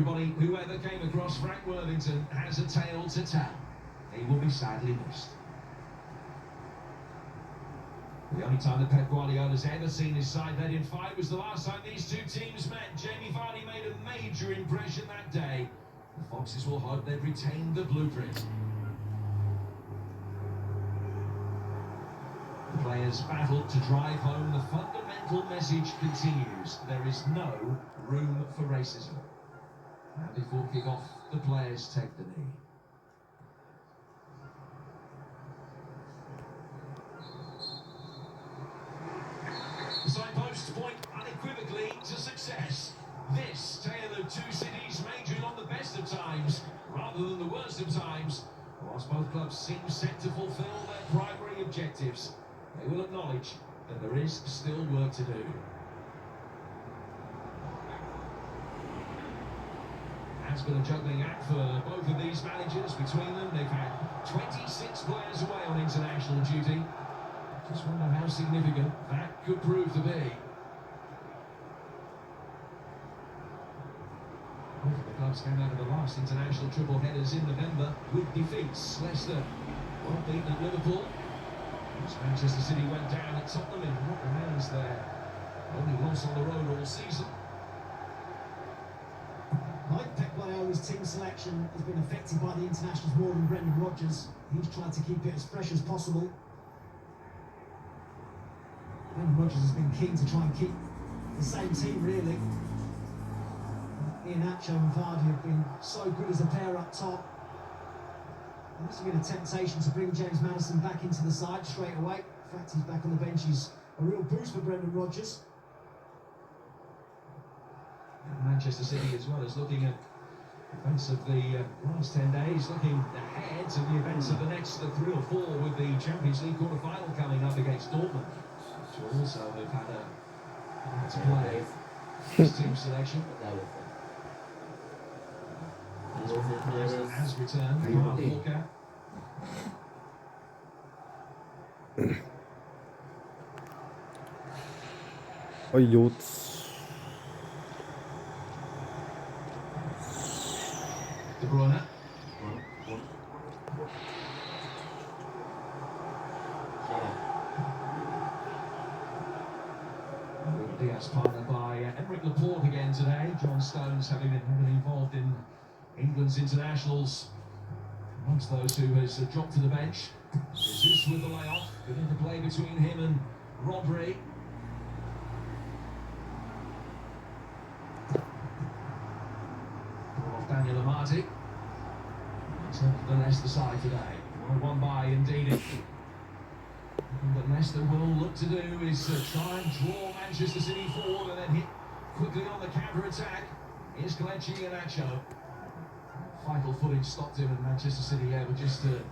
everybody, whoever came across Frank Worthington has a tale to tell. He will be sadly missed. The only time that Pep Guardiola's ever seen his side led in fight was the last time these two teams met. Jamie Vardy made a major impression that day. The Foxes will hope they've retained the blueprint. The players battled to drive home the fundamental message continues. There is no room for racism. Now before kick-off, the players take the knee. The signposts point unequivocally to success. This tale of two cities majoring on the best of times rather than the worst of times. Whilst both clubs seem set to fulfil their primary objectives, they will acknowledge that there is still work to do. Has been a juggling act for both of these managers. Between them, they've had 26 players away on international duty. Just wonder how significant that could prove to be. Both of the clubs came out of the last international triple headers in November with defeats. Leicester well beaten at Liverpool. As Manchester City went down at Tottenham in what remains their only loss on the road all season. Like Pep Guardiola's team selection has been affected by the internationals more than Brendan Rodgers. He's tried to keep it as fresh as possible. Brendan Rodgers has been keen to try and keep the same team, really. Iheanacho and Vardy have been so good as a pair up top. There must have been a temptation to bring James Maddison back into the side straight away. In fact, he's back on the bench. He's a real boost for Brendan Rodgers. Manchester City, as well as looking at events of the last 10 days, looking ahead to the events of the next 3 or 4 with the Champions League quarter-final coming up against Dortmund, which will also have had to play his team selection. Has returned, Kyle Walker. Oj, gjort. De Bruyne. Diaz partnered by Emerick Laporte again today. John Stones having been heavily involved in England's internationals. Amongst those who has dropped to the bench. Jesus with the layoff. Good interplay between him and Rodri. Off Daniel Amati. Turn to the Leicester side today. 1-1 by Indeed. What Leicester will look to do is try and draw Manchester City forward and then hit quickly on the counter-attack. Here's Kelechi Iheanacho. Vital footage stopped him, and Manchester City able just to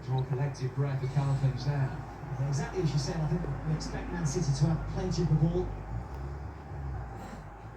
draw a collective breath and calm things down. Yeah, exactly as you said, I think we expect Man City to have plenty of the ball.